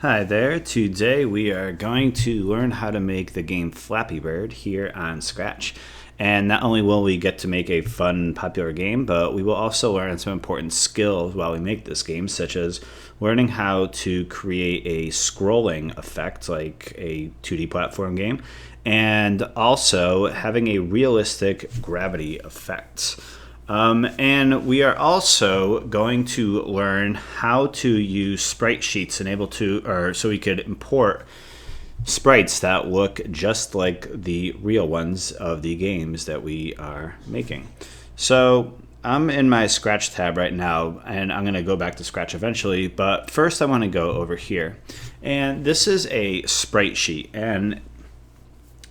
Hi there. Today we are going to learn how to make the game Flappy Bird here on Scratch. And not only will we get to make a fun, popular game, but we will also learn some important skills while we make this game, such as learning how to create a scrolling effect like a 2D platform game, and also having a realistic gravity effect. And we are also going to learn how to use sprite sheets and so we could import sprites that look just like the real ones of the games that we are making. So I'm in my Scratch tab right now, and I'm going to go back to Scratch eventually, but first I want to go over here. And this is a sprite sheet, and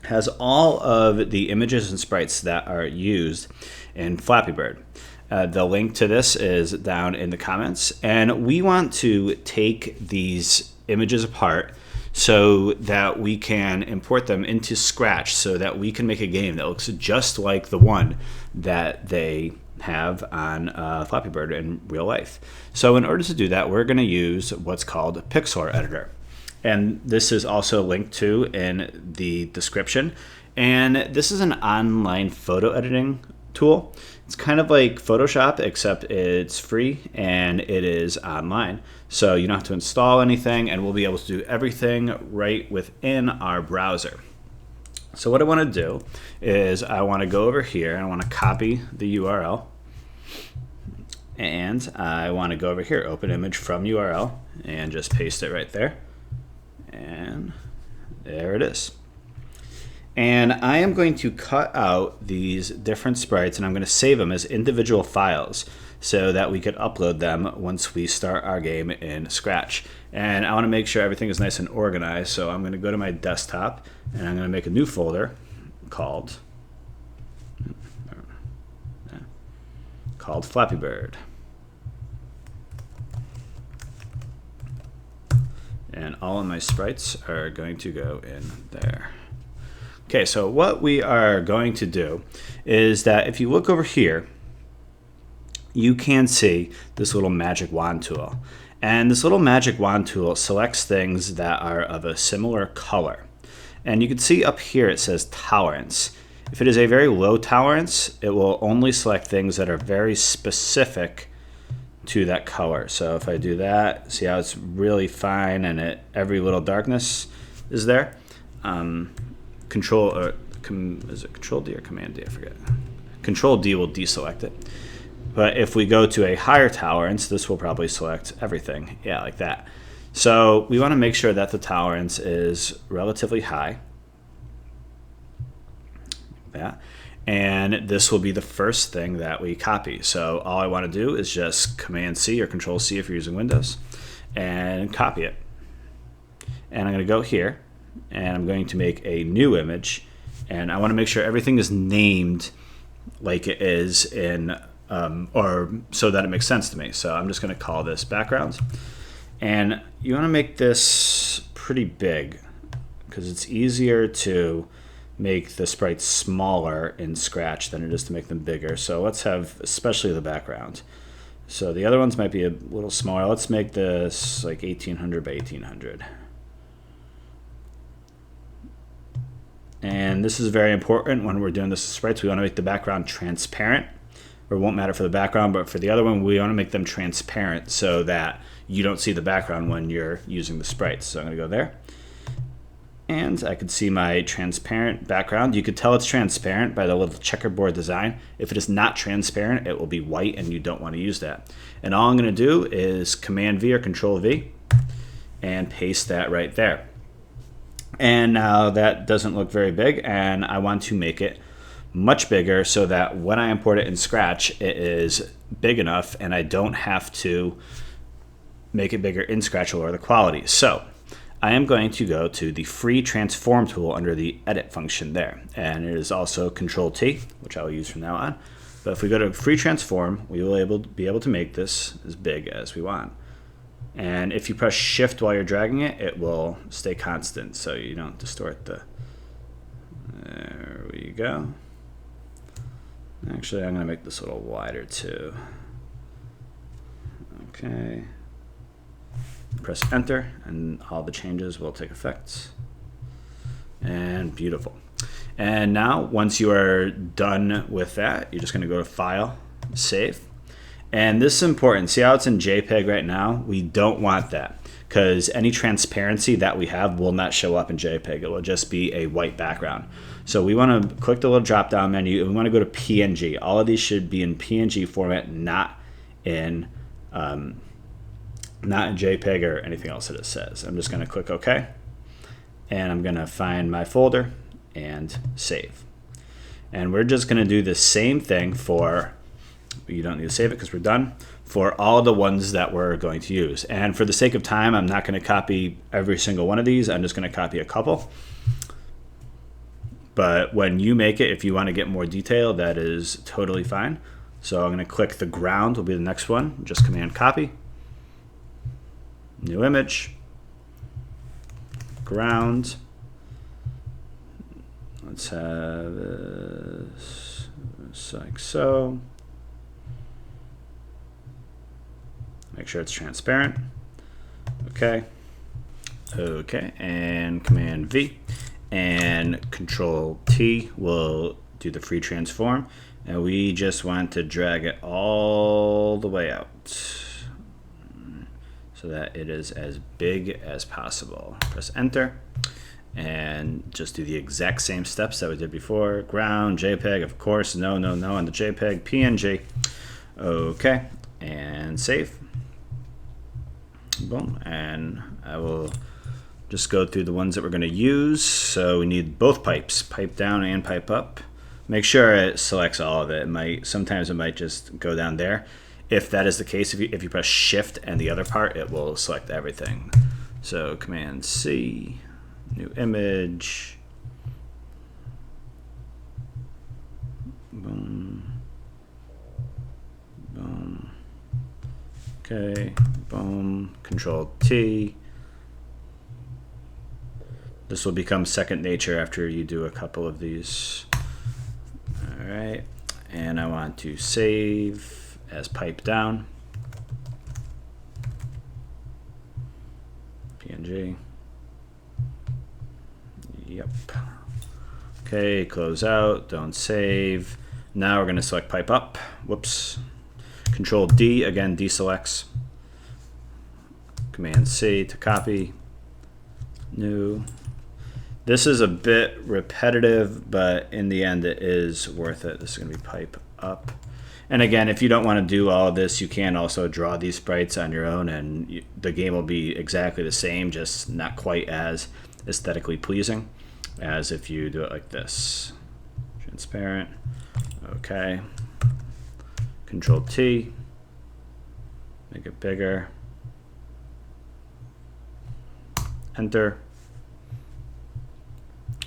has all of the images and sprites that are used in Flappy Bird. The link to this is down in the comments, and we want to take these images apart so that we can import them into Scratch so that we can make a game that looks just like the one that they have on Flappy Bird in real life. So in order to do that, we're going to use what's called a Pixel Editor. And this is also linked to in the description. And this is an online photo editing tool. It's kind of like Photoshop, except it's free and it is online. So you don't have to install anything, and we'll be able to do everything right within our browser. So what I want to do is I want to go over here and I want to copy the URL. And I want to go over here, open image from URL, and just paste it right there. And there it is. And I am going to cut out these different sprites, and I'm going to save them as individual files so that we could upload them once we start our game in Scratch. And I want to make sure everything is nice and organized, so I'm going to go to my desktop and I'm going to make a new folder called Flappy Bird. And all of my sprites are going to go in there. Okay, so what we are going to do is that if you look over here, you can see this little magic wand tool. And this little magic wand tool selects things that are of a similar color. And you can see up here it says tolerance. If it is a very low tolerance, it will only select things that are very specific to that color. So if I do that, see how it's really fine and every little darkness is there. Is it Control D or Command D? I forget. Control D will deselect it. But if we go to a higher tolerance, this will probably select everything. Yeah, like that. So we want to make sure that the tolerance is relatively high. Like that. And this will be the first thing that we copy. So all I want to do is just Command C or Control C if you're using Windows and copy it. And I'm going to go here and I'm going to make a new image, and I want to make sure everything is named like it is in or so that it makes sense to me. So I'm just going to call this background, and you want to make this pretty big because it's easier to make the sprites smaller in Scratch than it is to make them bigger. So let's have especially the background. So the other ones might be a little smaller. Let's make this like 1800 by 1800. And this is very important when we're doing this with sprites. We want to make the background transparent, or it won't matter for the background, but for the other one, we want to make them transparent so that you don't see the background when you're using the sprites. So I'm going to go there. And I can see my transparent background. You could tell it's transparent by the little checkerboard design. If it is not transparent, it will be white, and you don't want to use that. And all I'm going to do is Command V or Control V and paste that right there. And now that doesn't look very big, and I want to make it much bigger so that when I import it in Scratch, it is big enough and I don't have to make it bigger in Scratch or lower the quality. So I am going to go to the free transform tool under the edit function there, and it is also Control T, which I will use from now on. But if we go to free transform, we will be able to make this as big as we want. And if you press shift while you're dragging it, it will stay constant so you don't distort the... There we go. Actually, I'm going to make this a little wider too. Okay. Press enter and all the changes will take effect. And beautiful. And now once you are done with that, you're just going to go to File, Save. And this is important. See how it's in JPEG right now? We don't want that because any transparency that we have will not show up in JPEG. It will just be a white background. So we want to click the little drop down menu and we want to go to PNG. All of these should be in PNG format, not in JPEG or anything else that it says. I'm just going to click OK. And I'm going to find my folder and save. And we're just going to do the same thing for, you don't need to save it because we're done, for all the ones that we're going to use. And for the sake of time, I'm not going to copy every single one of these. I'm just going to copy a couple. But when you make it, if you want to get more detail, that is totally fine. So I'm going to click the ground will be the next one. Just Command copy. New image. Ground. Let's have this like so. Make sure it's transparent. Okay. Okay, and Command V and Control T will do the free transform. And we just want to drag it all the way out so that it is as big as possible. Press enter and just do the exact same steps that we did before. Ground, JPEG, of course, no on the JPEG, PNG. Okay, and save. Boom, and I will just go through the ones that we're going to use. So we need both pipes, pipe down and pipe up. Make sure it selects all of it. Sometimes it might just go down there. If that is the case, if you press Shift and the other part, it will select everything. So Command C, new image. Boom. Boom. Okay, boom, Control T. This will become second nature after you do a couple of these. All right, and I want to save as pipe down. PNG. Yep. Okay, close out, don't save. Now we're going to select pipe up. Whoops. Control D, again, deselects. Command C to copy. New. This is a bit repetitive, but in the end it is worth it. This is going to be pipe up. And again, if you don't want to do all of this, you can also draw these sprites on your own and the game will be exactly the same, just not quite as aesthetically pleasing as if you do it like this. Transparent. Okay. Control T, make it bigger, enter.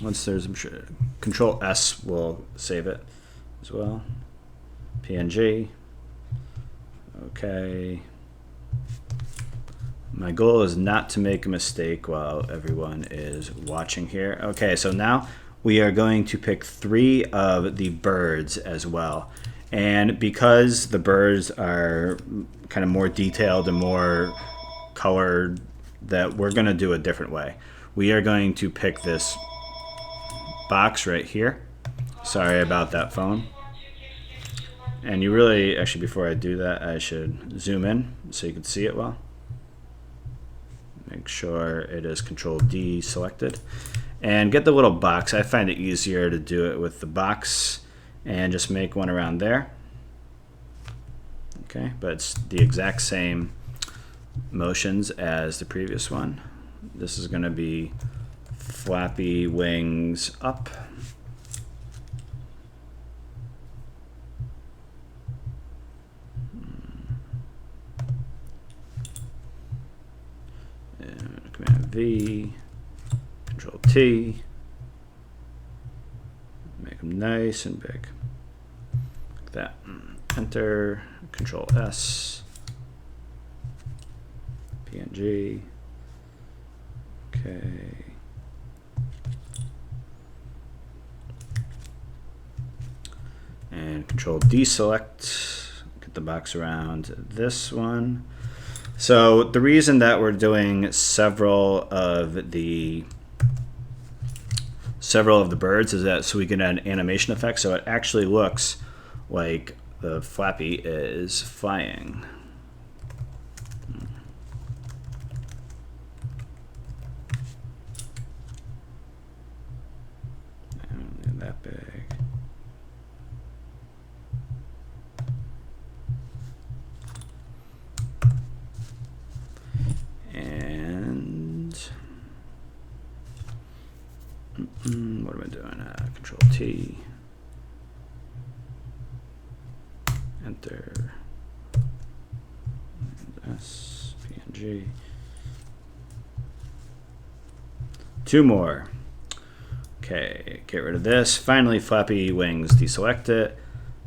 Once there's, I'm sure, Control S will save it as well. PNG, okay. My goal is not to make a mistake while everyone is watching here. Okay, so now we are going to pick 3 of the birds as well. And because the birds are kind of more detailed and more colored, that we're going to do a different way. We are going to pick this box right here. Sorry about that phone. And you really, actually before I do that, I should zoom in so you can see it well. Make sure it is Control D selected. And get the little box. I find it easier to do it with the box. And just make one around there. Okay, but it's the exact same motions as the previous one. This is going to be Flappy wings up. And Command V, Control T. Make them nice and big. Like that. Enter, Control S, PNG. Okay. And Control deselect. Get the box around this one. So the reason that we're doing several of the birds is that so we can add an animation effect, so it actually looks like the Flappy is flying. I don't need that big. And what am I doing? Control T. Enter. S, PNG. 2 more. Okay, get rid of this. Finally, Flappy wings, deselect it.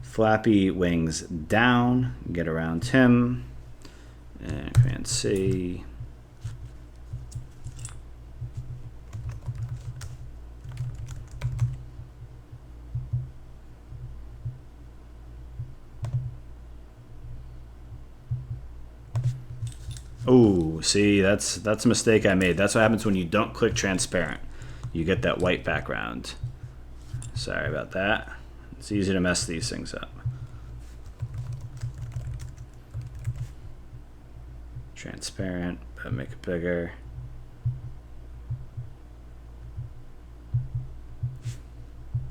Flappy wings down, get around him. And Command C. Oh, see, that's a mistake I made. That's what happens when you don't click transparent. You get that white background. Sorry about that. It's easy to mess these things up. Transparent, but make it bigger.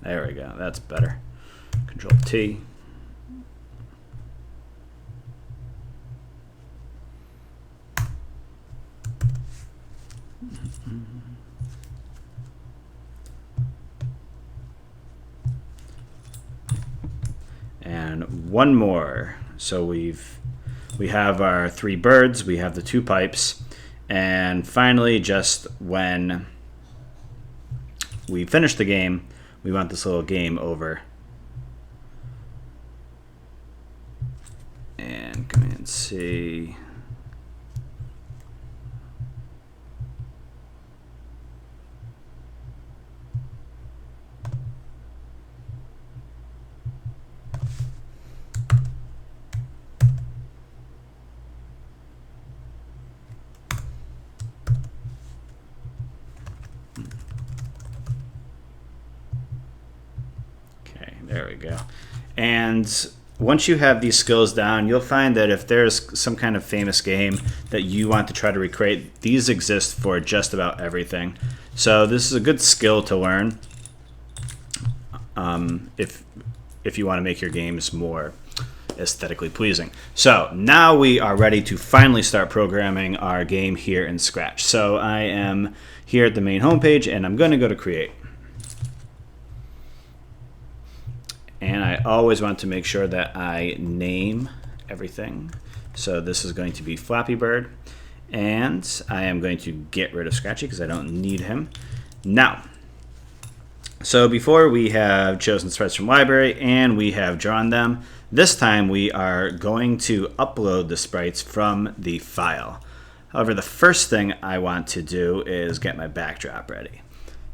There we go, that's better. Control T. And one more. So we have our 3 birds, we have the 2 pipes, and finally, just when we finish the game, we want this little game over. And Command C. There we go. And once you have these skills down, you'll find that if there's some kind of famous game that you want to try to recreate, these exist for just about everything. So this is a good skill to learn if you want to make your games more aesthetically pleasing. So now we are ready to finally start programming our game here in Scratch. So I am here at the main homepage, and I'm going to go to Create. And I always want to make sure that I name everything. So this is going to be Flappy Bird. And I am going to get rid of Scratchy because I don't need him. Now, so before we have chosen sprites from library and we have drawn them, this time we are going to upload the sprites from the file. However, the first thing I want to do is get my backdrop ready.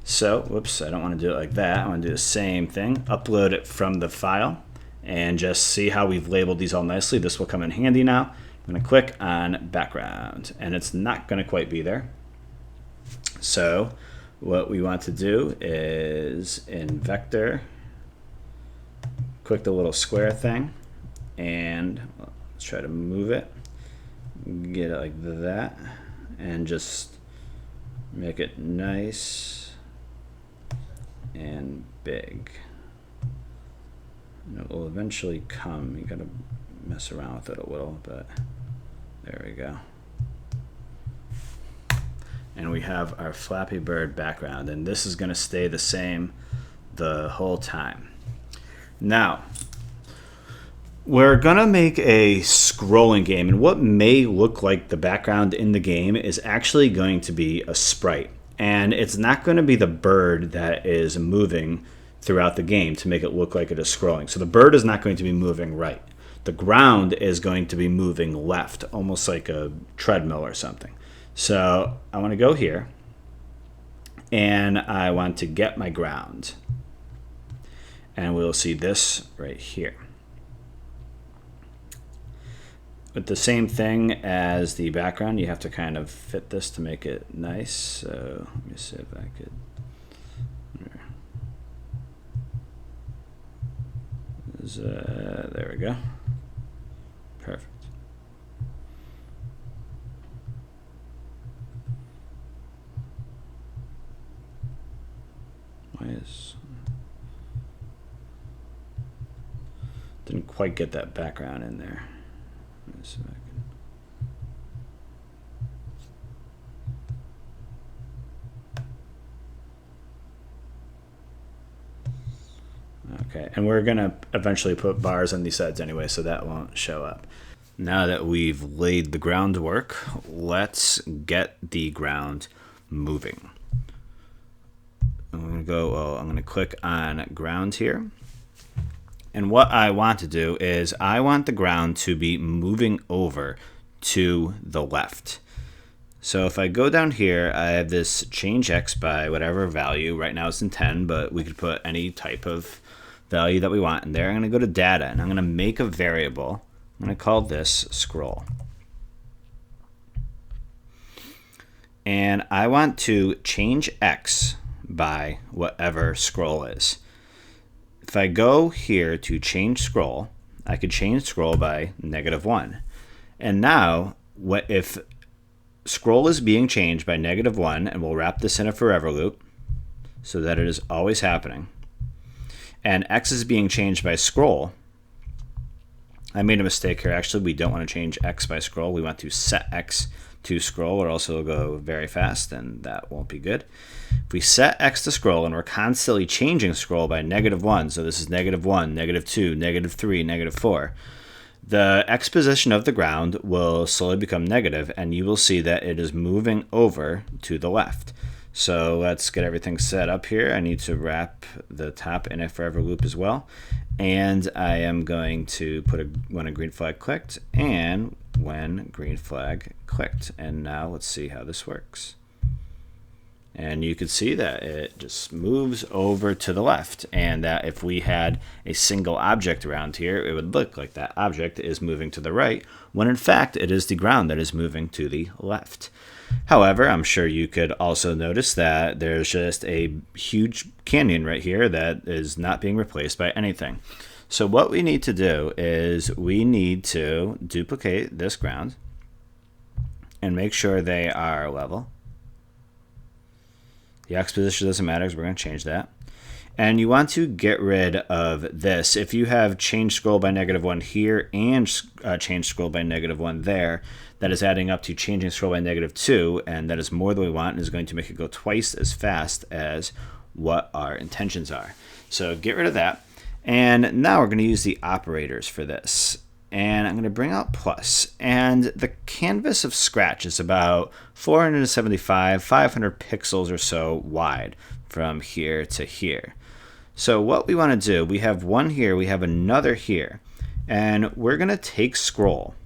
So, whoops, I don't want to do it like that. I want to do the same thing, upload it from the file, and just see how we've labeled these all nicely. This will come in handy now. I'm going to click on background, and it's not going to quite be there. So, what we want to do is in vector, click the little square thing, and let's try to move it, get it like that, and just make it nice and big. And it will eventually come. You gotta mess around with it a little, but there we go. And we have our Flappy Bird background, and this is gonna stay the same the whole time. Now, we're gonna make a scrolling game, and what may look like the background in the game is actually going to be a sprite. And it's not going to be the bird that is moving throughout the game to make it look like it is scrolling. So the bird is not going to be moving right. The ground is going to be moving left, almost like a treadmill or something. So I want to go here, and I want to get my ground. And we'll see this right here. With the same thing as the background, you have to kind of fit this to make it nice. So let me see if I could. There we go. Perfect. Why is... Didn't quite get that background in there. Let me see if I can. Okay, and we're gonna eventually put bars on these sides anyway, so that won't show up. Now that we've laid the groundwork, let's get the ground moving. I'm gonna click on ground here. And what I want to do is I want the ground to be moving over to the left. So if I go down here, I have this change x by whatever value. Right now it's in 10, but we could put any type of value that we want in there. I'm going to go to data, and I'm going to make a variable. I'm going to call this scroll. And I want to change x by whatever scroll is. If I go here to change scroll, I could change scroll by -1. And now, if scroll is being changed by -1, and we'll wrap this in a forever loop so that it is always happening, and x is being changed by scroll, I made a mistake here. Actually, we don't want to change x by scroll. We want to set x to scroll, or else it'll go very fast, and that won't be good. If we set x to scroll, and we're constantly changing scroll by -1, so this is -1, -2, -3, -4, the x position of the ground will slowly become negative, and you will see that it is moving over to the left. So let's get everything set up here. I need to wrap the top in a forever loop as well. And I am going to put when a green flag clicked and when green flag clicked. And now let's see how this works. And you can see that it just moves over to the left, and that if we had a single object around here, it would look like that object is moving to the right, when in fact it is the ground that is moving to the left. However, I'm sure you could also notice that there's just a huge canyon right here that is not being replaced by anything. So what we need to do is we need to duplicate this ground and make sure they are level. The x position doesn't matter because we're going to change that. And you want to get rid of this. If you have change scroll by -1 here and change scroll by -1 there, that is adding up to changing scroll by -2, and that is more than we want, and is going to make it go twice as fast as what our intentions are. So get rid of that. And now we're going to use the operators for this. And I'm going to bring out plus. And the canvas of Scratch is about 475, 500 pixels or so wide from here to here. So what we want to do, we have one here, we have another here. And we're going to take scroll.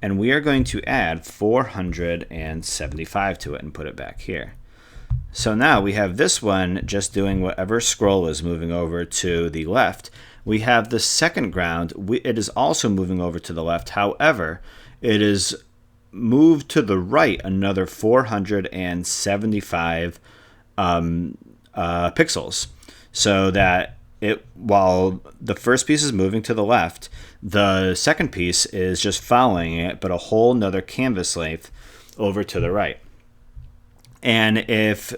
And we are going to add 475 to it and put it back here. So now we have this one just doing whatever scroll is moving over to the left. We have the second ground. It is also moving over to the left. However, it is moved to the right another 475 pixels. So that while the first piece is moving to the left, the second piece is just following it, but a whole nother canvas length over to the right. And if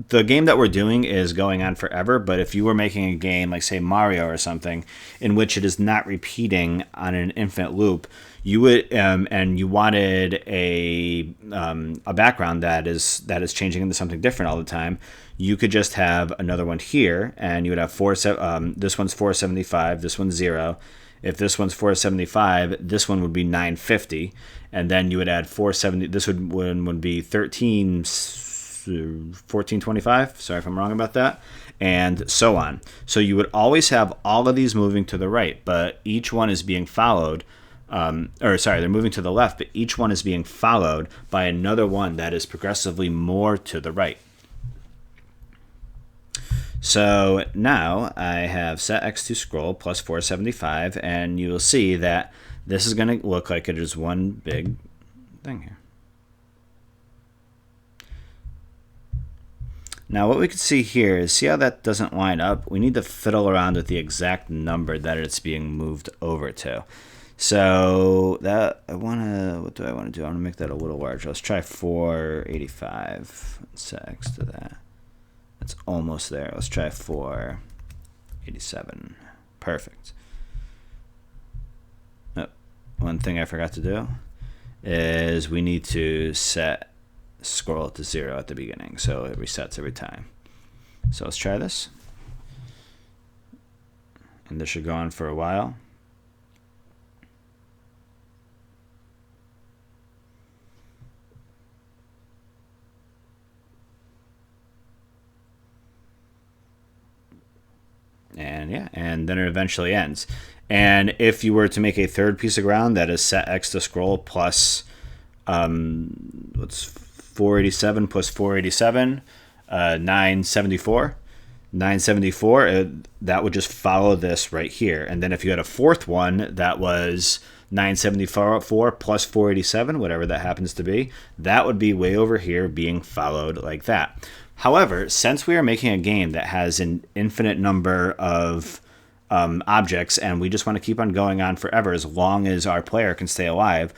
the game that we're doing is going on forever, but if you were making a game like, say, Mario or something, in which it is not repeating on an infinite loop, you would and you wanted a background that is changing into something different all the time, you could just have another one here, and you would have this one's 475, this one's 0. If this one's 475, this one would be 950, and then you would add 470. This would be 1425. Sorry if I'm wrong about that, and so on. So you would always have all of these moving to the right, but each one is being followed. They're moving to the left, but each one is being followed by another one that is progressively more to the right. So now I have set x to scroll plus 475, and you will see that this is going to look like it is one big thing here. Now what we can see here is, see how that doesn't line up? We need to fiddle around with the exact number that it's being moved over to. So that what do I want to do? I want to make that a little larger. Let's try 485. Set x to that. That's almost there. Let's try 487. Perfect. Oh, one thing I forgot to do is we need to set scroll to 0 at the beginning, so it resets every time. So let's try this. And this should go on for a while. And yeah, and then it eventually ends. And if you were to make a third piece of ground that is set x to scroll plus what's 487 plus 487, 974. 974, that would just follow this right here. And then if you had a fourth one that was 974 plus 487, whatever that happens to be, that would be way over here being followed like that. However, since we are making a game that has an infinite number of objects and we just want to keep on going on forever as long as our player can stay alive,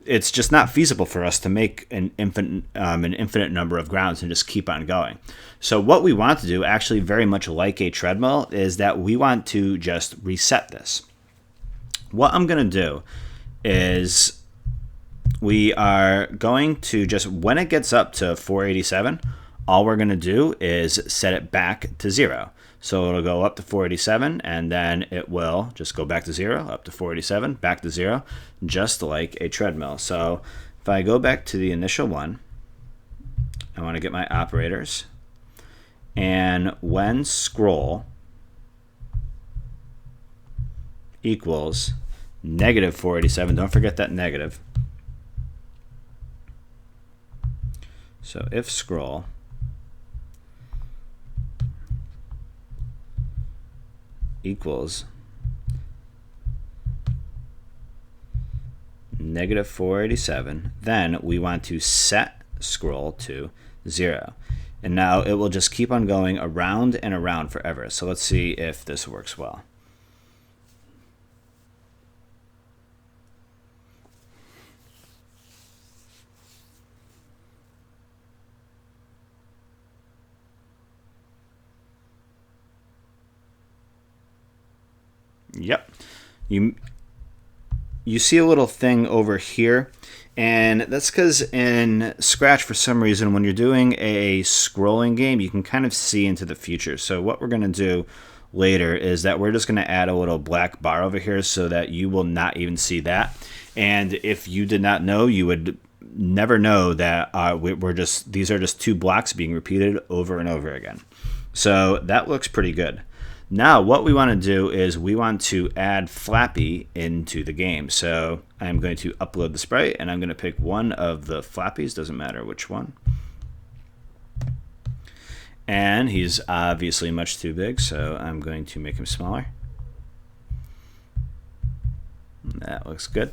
it's just not feasible for us to make an infinite number of grounds and just keep on going. So what we want to do, actually very much like a treadmill, is that we want to just reset this. What I'm going to do is we are going to just, when it gets up to 487, all we're going to do is set it back to 0. So it'll go up to 487, and then it will just go back to 0, up to 487, back to 0, just like a treadmill. So if I go back to the initial one, I want to get my operators. And when scroll equals negative 487, don't forget that negative. So if scroll equals negative 487, then we want to set scroll to 0. And now it will just keep on going around and around forever. So let's see if this works well. Yep. You see a little thing over here, and that's because in Scratch, for some reason, when you're doing a scrolling game, you can kind of see into the future. So what we're going to do later is that we're just going to add a little black bar over here so that you will not even see that. And if you did not know, you would never know that these are just two blocks being repeated over and over again. So that looks pretty good. Now what we want to do is we want to add Flappy into the game. So I'm going to upload the sprite, and I'm going to pick one of the Flappies, doesn't matter which one. And he's obviously much too big, so I'm going to make him smaller. That looks good.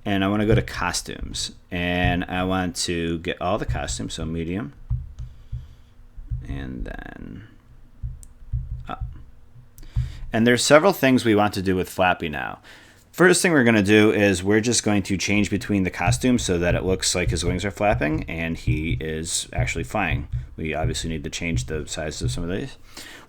And I want to go to costumes, and I want to get all the costumes, so medium, and then up. And there's several things we want to do with Flappy now. First thing we're going to do is we're just going to change between the costumes so that it looks like his wings are flapping and he is actually flying. We obviously need to change the size of some of these.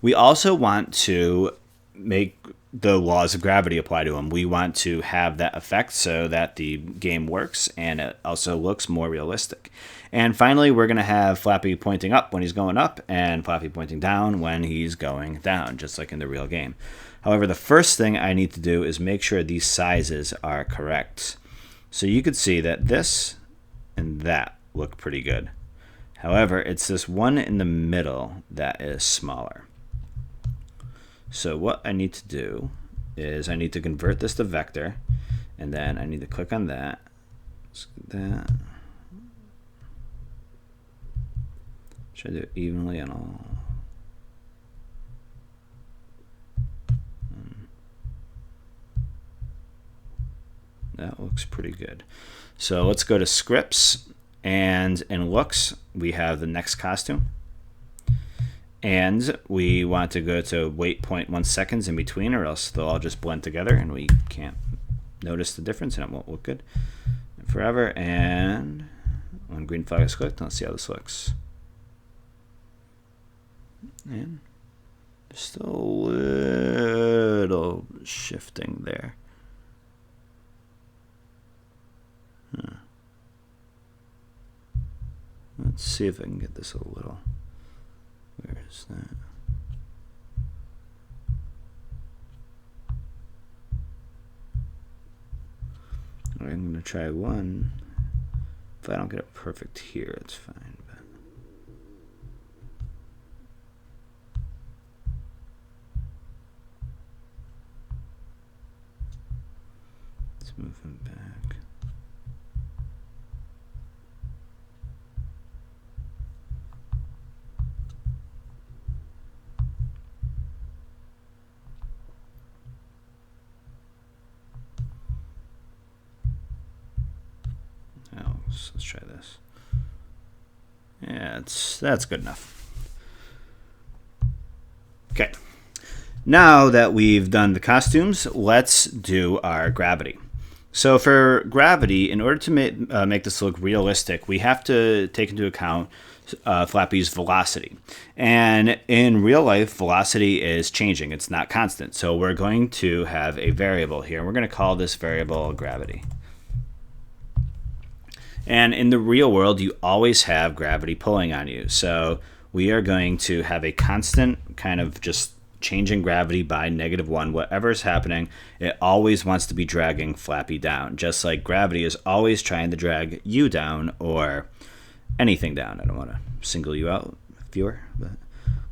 We also want to make the laws of gravity apply to him. We want to have that effect so that the game works and it also looks more realistic. And finally, we're going to have Flappy pointing up when he's going up and Flappy pointing down when he's going down, just like in the real game. However, the first thing I need to do is make sure these sizes are correct. So you could see that this and that look pretty good. However, it's this one in the middle that is smaller. So what I need to do is I need to convert this to vector, and then I need to click on that. Let's get that. Should I do it evenly on all? looks pretty good. So let's go to scripts, and in looks, we have the next costume. And we want to go to wait 0.1 seconds in between, or else they'll all just blend together and we can't notice the difference and it won't look good. Forever, and when green flag is clicked, let's see how this looks. And there's still a little shifting there. Let's see if I can get this a little. Where is that? I'm going to try one. If I don't get it perfect here, it's fine. But let's move him back. Let's try this. Yeah, that's good enough. Okay. Now that we've done the costumes, let's do our gravity. So for gravity, in order to make this look realistic, we have to take into account Flappy's velocity. And in real life, velocity is changing. It's not constant. So we're going to have a variable here. We're going to call this variable gravity. And in the real world, you always have gravity pulling on you. So we are going to have a constant kind of just changing gravity by -1. Whatever's happening, it always wants to be dragging Flappy down, just like gravity is always trying to drag you down or anything down. I don't want to single you out, viewer, but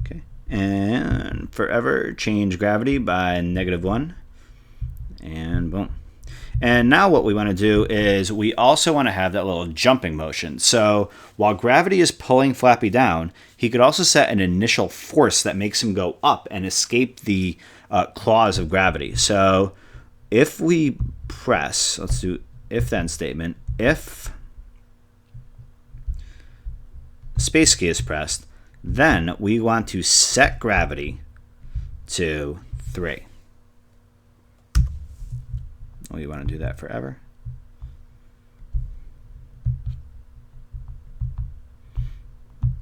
okay. And forever change gravity by -1, and boom. And now what we want to do is we also want to have that little jumping motion. So while gravity is pulling Flappy down, he could also set an initial force that makes him go up and escape the claws of gravity. So if we press, let's do if-then statement, if space key is pressed, then we want to set gravity to 3. We want to do that forever.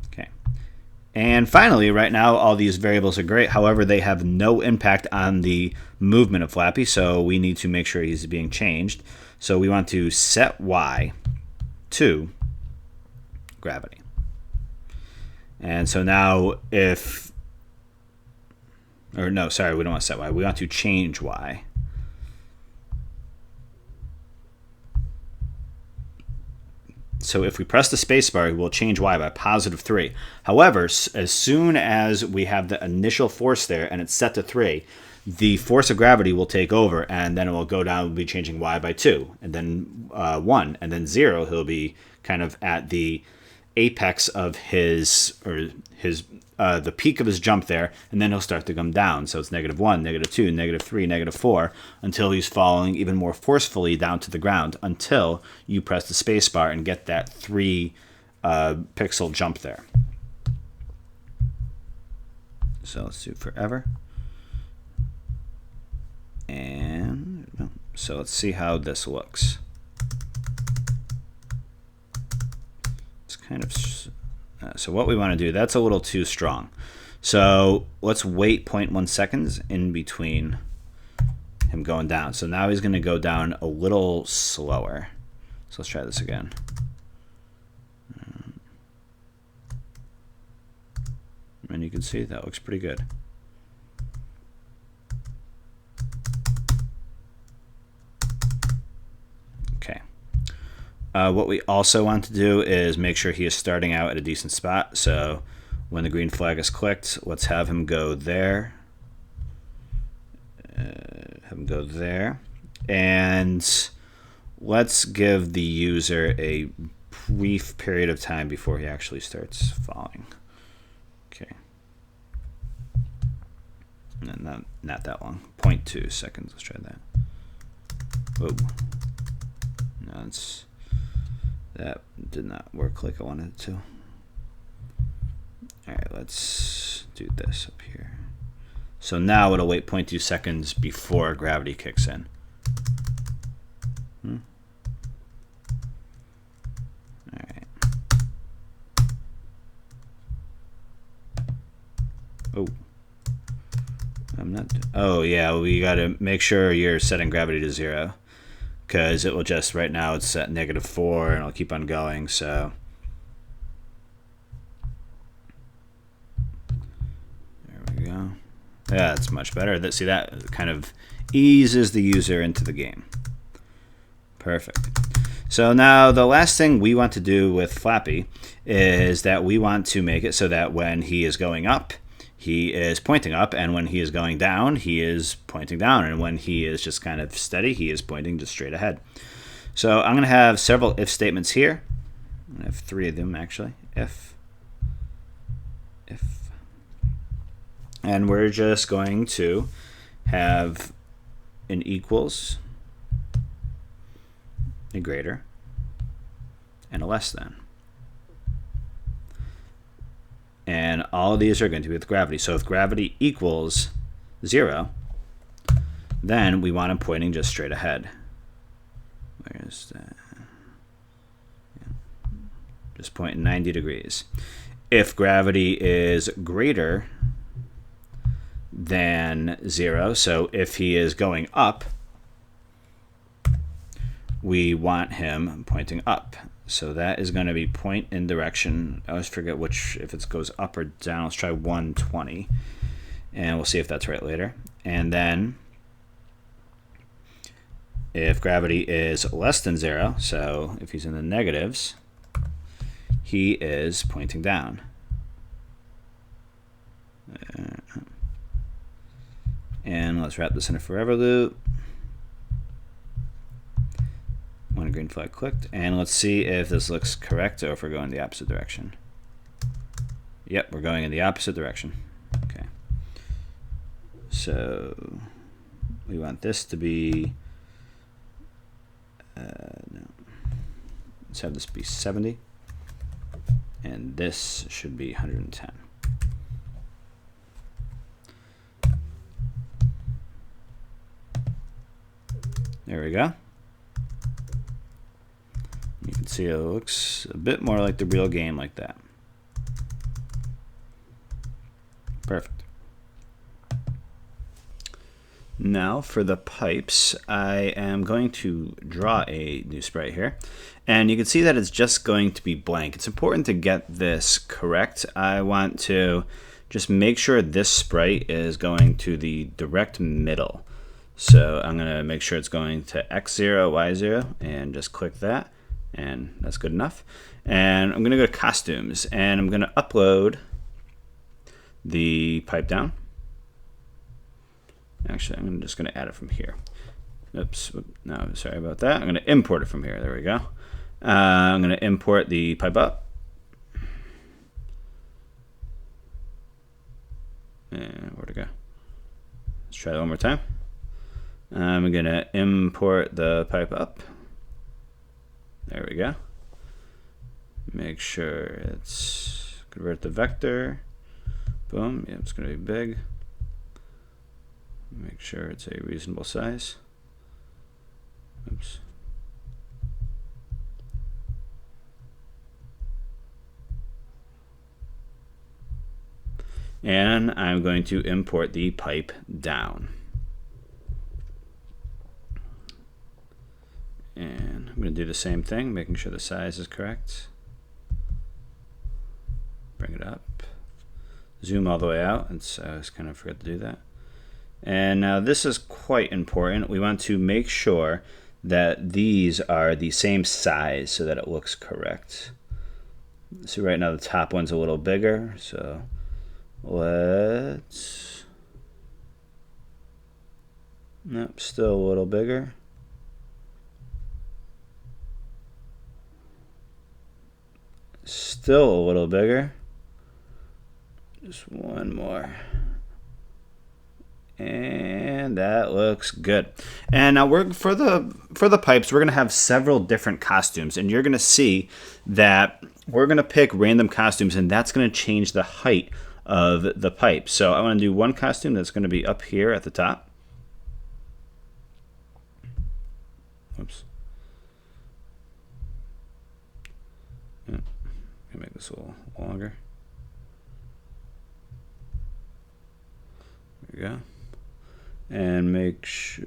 Okay. And finally, right now, all these variables are great. However, they have no impact on the movement of Flappy, so we need to make sure he's being changed. So we want to set Y to gravity. And so now if, or no, sorry, we don't want to set Y. We want to change Y. So if we press the spacebar, we'll change Y by +3. However, as soon as we have the initial force there and it's set to 3, the force of gravity will take over, and then it will go down. We'll be changing Y by 2, and then 1, and then 0. He'll be kind of at the apex of the peak of his jump there, and then he'll start to come down. So it's -1, -2, -3, -4, until he's falling even more forcefully down to the ground, until you press the space bar and get that 3 pixel jump there. So let's do forever. And so let's see how this looks. It's kind of so what we want to do, that's a little too strong. So let's wait 0.1 seconds in between him going down. So now he's going to go down a little slower. So let's try this again. And you can see that looks pretty good. Okay. What we also want to do is make sure he is starting out at a decent spot. So when the green flag is clicked, let's have him go there. And let's give the user a brief period of time before he actually starts falling. Okay. And not that long. 0.2 seconds. Let's try that. Whoa. No, that did not work like I wanted it to. All right, let's do this up here. So now it'll wait 0.2 seconds before gravity kicks in. All right. Oh. I'm not. Oh, yeah, we got to make sure you're setting gravity to 0. Because it will just, right now it's at -4 and it'll keep on going, so. There we go. Yeah, that's much better. See, that kind of eases the user into the game. Perfect. So now the last thing we want to do with Flappy is that we want to make it so that when he is going up, he is pointing up, and when he is going down, he is pointing down, and when he is just kind of steady, he is pointing just straight ahead. So I'm going to have several if statements here. I have 3 of them, actually. If. And we're just going to have an equals, a greater, and a less than. And all of these are going to be with gravity. So if gravity equals 0, then we want him pointing just straight ahead. Where is that? Yeah. Just pointing 90 degrees. If gravity is greater than 0, so if he is going up, we want him pointing up. So that is going to be point in direction. I always forget which, if it goes up or down. Let's try 120. And we'll see if that's right later. And then if gravity is less than 0, so if he's in the negatives, he is pointing down. And let's wrap this in a forever loop. One green flag clicked, and let's see if this looks correct or if we're going the opposite direction. Yep, we're going in the opposite direction. Okay. So we want this to be, no. Let's have this be 70, and this should be 110. There we go. You can see it looks a bit more like the real game like that. Perfect. Now for the pipes, I am going to draw a new sprite here. And you can see that it's just going to be blank. It's important to get this correct. I want to just make sure this sprite is going to the direct middle. So I'm going to make sure it's going to x0, y0, and just click that. And that's good enough. And I'm going to go to costumes, and I'm going to upload the pipe down. Actually, I'm just going to add it from here. Oops, no, sorry about that. I'm going to import it from here. There we go. I'm going to import the pipe up. And where'd it go? Let's try that one more time. I'm going to import the pipe up. There we go. Make sure it's convert the vector. Boom. Yeah, it's going to be big. Make sure it's a reasonable size. Oops. And I'm going to import the pipe down. And I'm going to do the same thing, making sure the size is correct. Bring it up. Zoom all the way out. I just kind of forgot to do that. And now this is quite important. We want to make sure that these are the same size so that it looks correct. So right now the top one's a little bigger. So let's... Nope, still a little bigger. Still a little bigger. Just one more. And that looks good. And now we're for the pipes, we're gonna have several different costumes, and you're gonna see that we're gonna pick random costumes, and that's gonna change the height of the pipe. So I want to do one costume that's going to be up here at the top. Oops. Yeah, make this a little longer. There we go. And make sure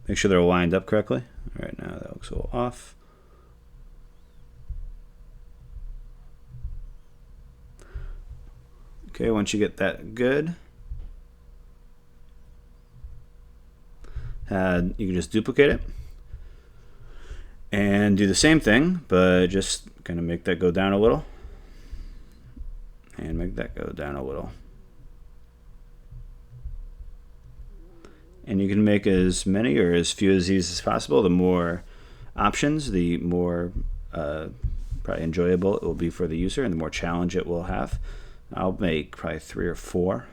they're lined up correctly. All right, now that looks a little off. Okay, once you get that good, you can just duplicate it and do the same thing, but just kind of make that go down a little and make that go down a little. And you can make as many or as few of these as possible. The more options, the more probably enjoyable it will be for the user, and the more challenge it will have. I'll make probably 3 or 4.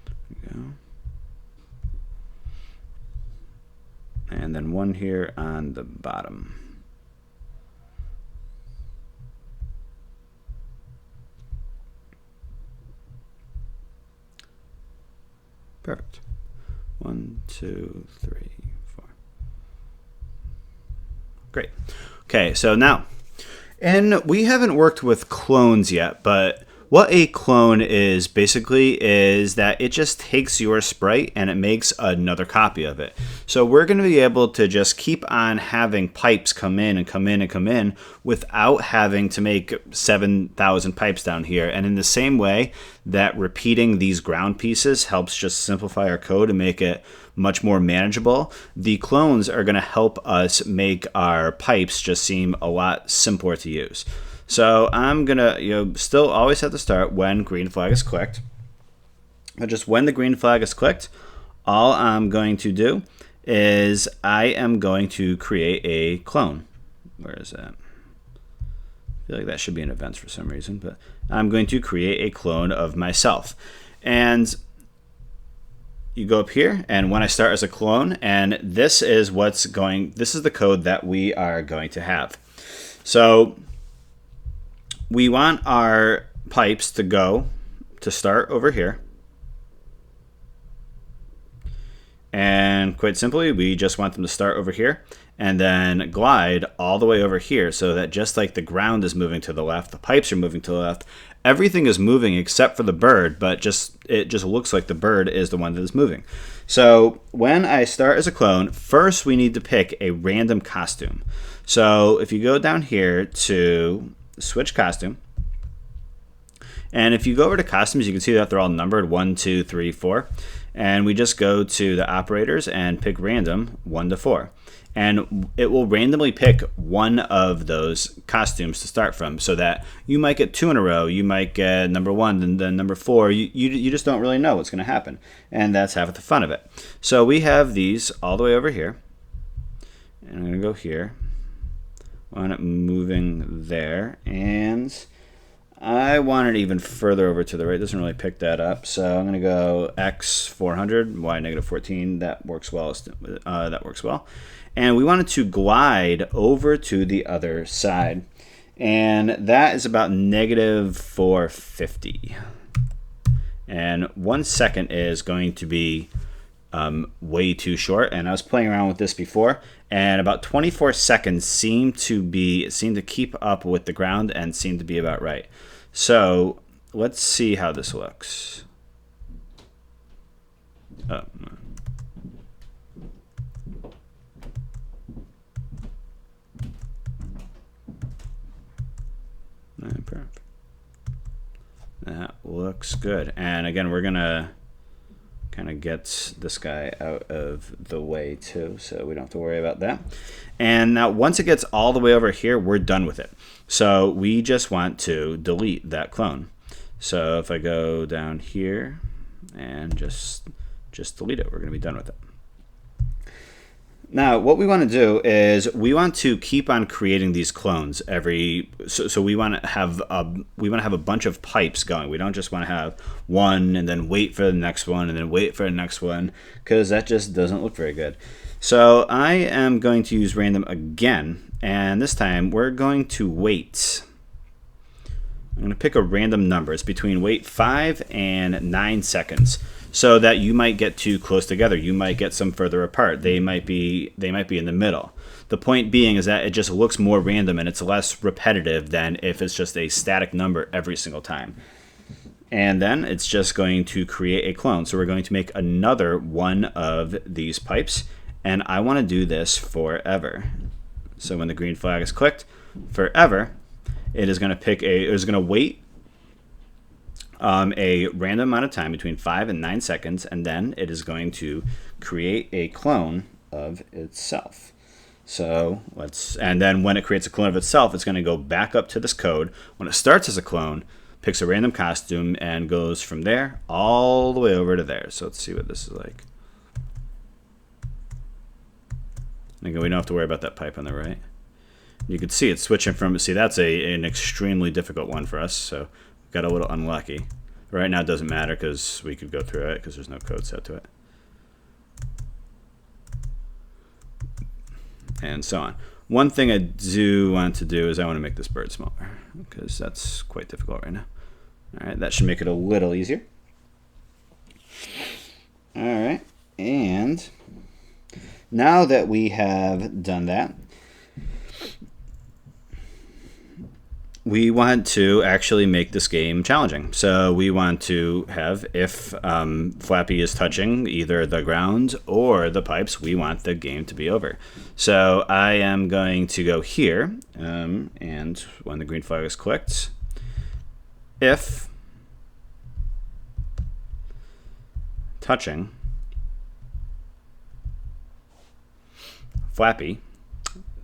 There we go. And then one here on the bottom. Perfect. 1, 2, 3, 4. Great. Okay, so now, and we haven't worked with clones yet, but what a clone is basically is that it just takes your sprite and it makes another copy of it. So we're going to be able to just keep on having pipes come in and come in and come in without having to make 7,000 pipes down here. And in the same way that repeating these ground pieces helps just simplify our code and make it much more manageable, the clones are going to help us make our pipes just seem a lot simpler to use. So I'm gonna, still always have to start when green flag is clicked. But just when the green flag is clicked, all I'm going to do is I am going to create a clone. Where is that? I feel like that should be in events for some reason, but I'm going to create a clone of myself. And you go up here, and when I start as a clone, and this is the code that we are going to have. So we want our pipes to start over here. And quite simply, we just want them to start over here and then glide all the way over here, so that just like the ground is moving to the left, the pipes are moving to the left, everything is moving except for the bird, but it just looks like the bird is the one that is moving. So when I start as a clone, first we need to pick a random costume. So if you go down here to switch costume, and if you go over to costumes, you can see that they're all numbered 1, 2, 3, 4, and we just go to the operators and pick random 1 to 4, and it will randomly pick one of those costumes to start from, so that you might get 2 in a row, you might get number 1 and then number 4. You just don't really know what's going to happen, and that's half of the fun of it. So we have these all the way over here, and I'm going to go here. I want it moving there, and I want it even further over to the right. It doesn't really pick that up, so I'm going to go x 400, y negative 14. That works well. And we want it to glide over to the other side, and that is about negative 450. And 1 second is going to be way too short, and I was playing around with this before, and about 24 seconds seemed to keep up with the ground and seemed to be about right. So let's see how this looks. Oh. Perfect. That looks good. And again, we're gonna kind of get this guy out of the way too, so we don't have to worry about that. And now once it gets all the way over here, we're done with it. So we just want to delete that clone. So if I go down here and just delete it, we're going to be done with it. Now, what we want to do is we want to keep on creating these clones so we want to have a bunch of pipes going. We don't just want to have one and then wait for the next one and then wait for the next one, because that just doesn't look very good. So I am going to use random again, and this time we're going to wait. I'm going to pick a random number. It's between wait 5 and 9 seconds, so that you might get too close together. You might get some further apart. They might be in the middle. The point being is that it just looks more random and it's less repetitive than if it's just a static number every single time. And then it's just going to create a clone. So we're going to make another one of these pipes, and I want to do this forever. So when the green flag is clicked, forever, it is going to wait a random amount of time between 5 and 9 seconds, and then it is going to create a clone of itself. So and then when it creates a clone of itself, it's going to go back up to this code. When it starts as a clone, picks a random costume and goes from there all the way over to there. So let's see what this is like. Again, we don't have to worry about that pipe on the right. You can see it's switching from, that's an extremely difficult one for us, so got a little unlucky. Right now it doesn't matter because we could go through it because there's no code set to it. And so on. One thing I do want to do is I want to make this bird smaller because that's quite difficult right now. All right, that should make it a little easier. All right, and now that we have done that, we want to actually make this game challenging. So we want to have, if Flappy is touching either the ground or the pipes, we want the game to be over. So I am going to go here, and when the green flag is clicked, if touching Flappy,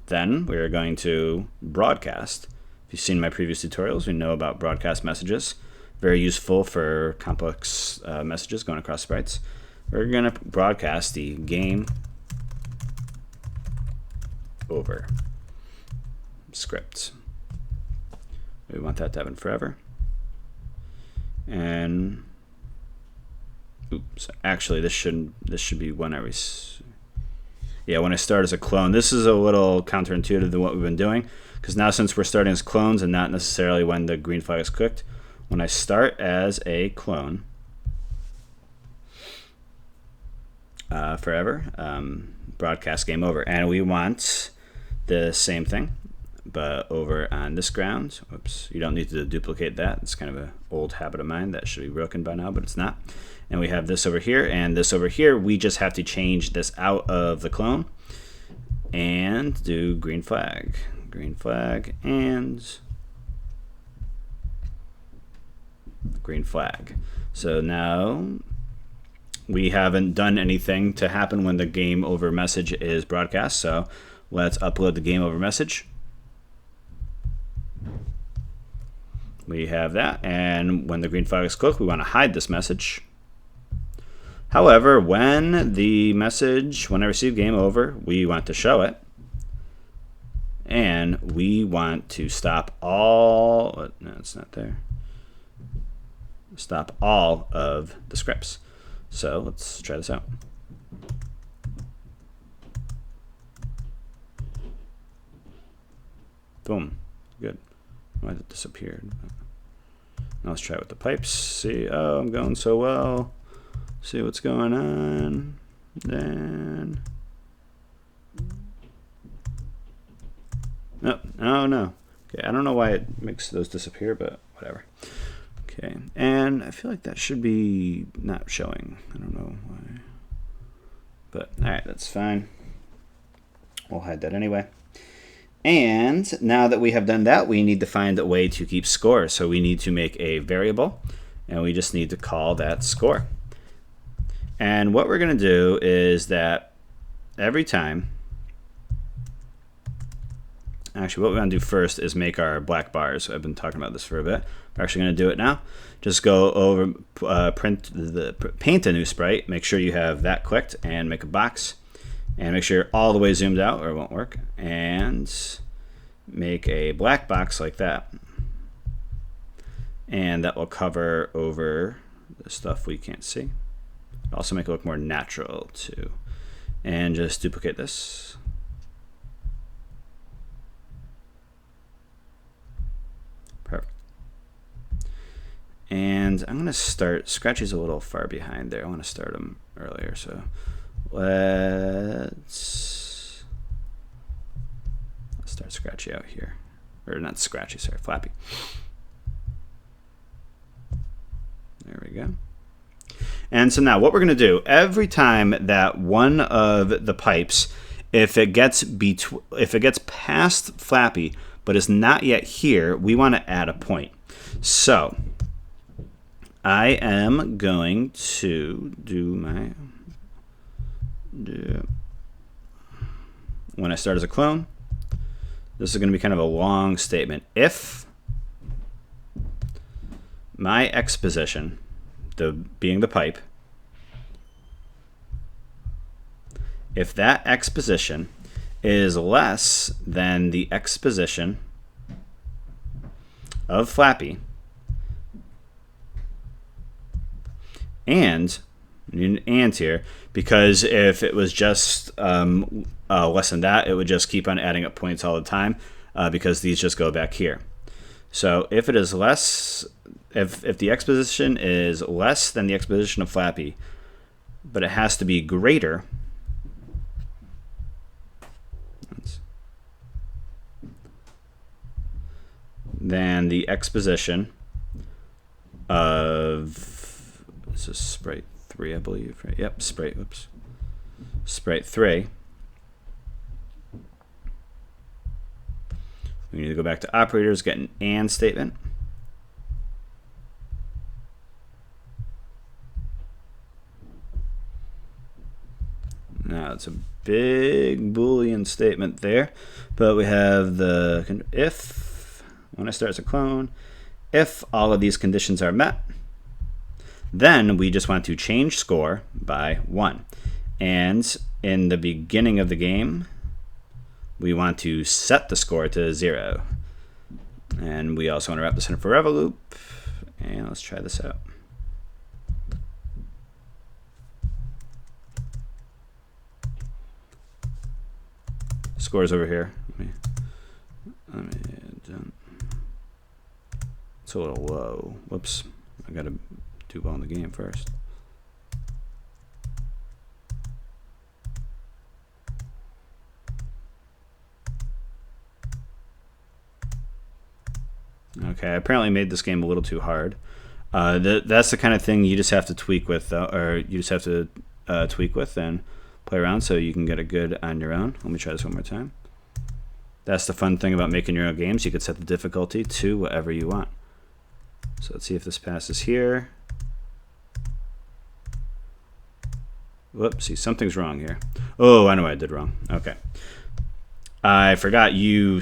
then we're going to broadcast. If you've seen my previous tutorials, you know about broadcast messages. Very useful for complex messages going across sprites. We're going to broadcast the game over script. We want that to happen forever. And oops, actually this should be when when I start as a clone. This is a little counterintuitive to what we've been doing, because now since we're starting as clones and not necessarily when the green flag is clicked, when I start as a clone forever, broadcast game over. And we want the same thing, but over on this ground. Oops, you don't need to duplicate that. It's kind of an old habit of mine that should be broken by now, but it's not. And we have this over here and this over here. We just have to change this out of the clone and do green flag and green flag. So now we haven't done anything to happen when the game over message is broadcast. So let's upload the game over message. We have that, and when the green flag is clicked, we want to hide this message. However, when I receive game over, we want to show it, and we want to stop all. No, it's not there. Stop all of the scripts. So let's try this out. Boom. Good. Why did it disappear? Now let's try it with the pipes. See, oh, I'm going so well. See what's going on. Then, no, oh no. Okay, I don't know why it makes those disappear, but whatever. Okay, and I feel like that should be not showing. I don't know why. But all right, that's fine. We'll hide that anyway. And now that we have done that, we need to find a way to keep score. So we need to make a variable, and we just need to call that score. And what we're going to do is that every time, actually what we want to do first is make our black bars. I've been talking about this for a bit. We're actually going to do it now. Just go over, paint a new sprite, make sure you have that clicked, and make a box. And make sure you're all the way zoomed out or it won't work. And make a black box like that. And that will cover over the stuff we can't see. Also make it look more natural too. And just duplicate this. Perfect. And I'm going to start, Scratchy's a little far behind there. I want to start him earlier, so let's start Scratchy out here. Or not Scratchy, sorry, Flappy. There we go. And so now what we're going to do, every time that one of the pipes, if it gets past Flappy but is not yet here, we want to add a point. So I am going to when I start as a clone, this is going to be kind of a long statement. If my X position, being the pipe, if that X position is less than the X position of Flappy, and here, because if it was just less than that, it would just keep on adding up points all the time, because these just go back here. So if it is less, if the X position is less than the X position of Flappy, but it has to be greater than the X position of, this is sprite 3, I believe, right? Yep, sprite 3. We need to go back to operators, get an AND statement. Now it's a big Boolean statement there, but we have the if, when I start as a clone, if all of these conditions are met, then we just want to change score by 1. And in the beginning of the game, we want to set the score to 0. And we also want to wrap this in a forever loop. And let's try this out. Score's over here. It's a little low. Whoops. I got to do well in the game first. Okay, I apparently made this game a little too hard. That's the kind of thing you just have to tweak with, or you just have to tweak with and play around so you can get it good on your own. Let me try this one more time. That's the fun thing about making your own games. You can set the difficulty to whatever you want. So let's see if this passes here. Whoops, see, something's wrong here. Oh, I know what I did wrong. Okay. I forgot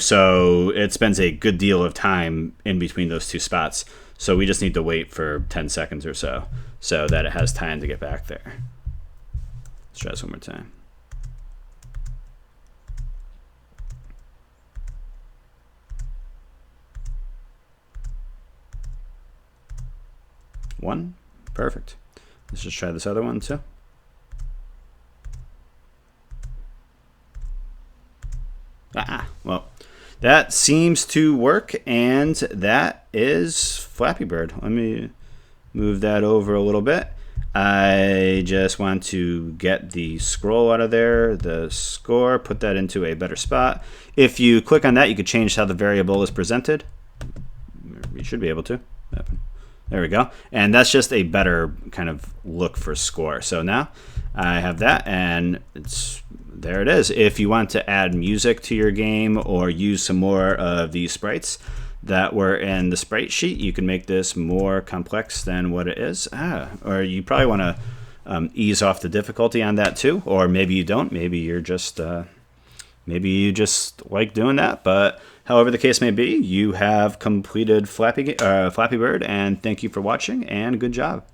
so it spends a good deal of time in between those two spots. So we just need to wait for 10 seconds or so that it has time to get back there. Let's try this one more time. One, perfect. Let's just try this other one too. Well, that seems to work, and that is Flappy Bird. Let me move that over a little bit. I just want to get the scroll out of there, the score, put that into a better spot. If you click on that, you could change how the variable is presented. You should be able to. There we go. And that's just a better kind of look for score. So now I have that, and there it is. If you want to add music to your game or use some more of these sprites that were in the sprite sheet, you can make this more complex than what it is. Or you probably want to ease off the difficulty on that too, or maybe you don't. Maybe you're just maybe you just like doing that. But however the case may be, you have completed Flappy Bird, and thank you for watching, and good job.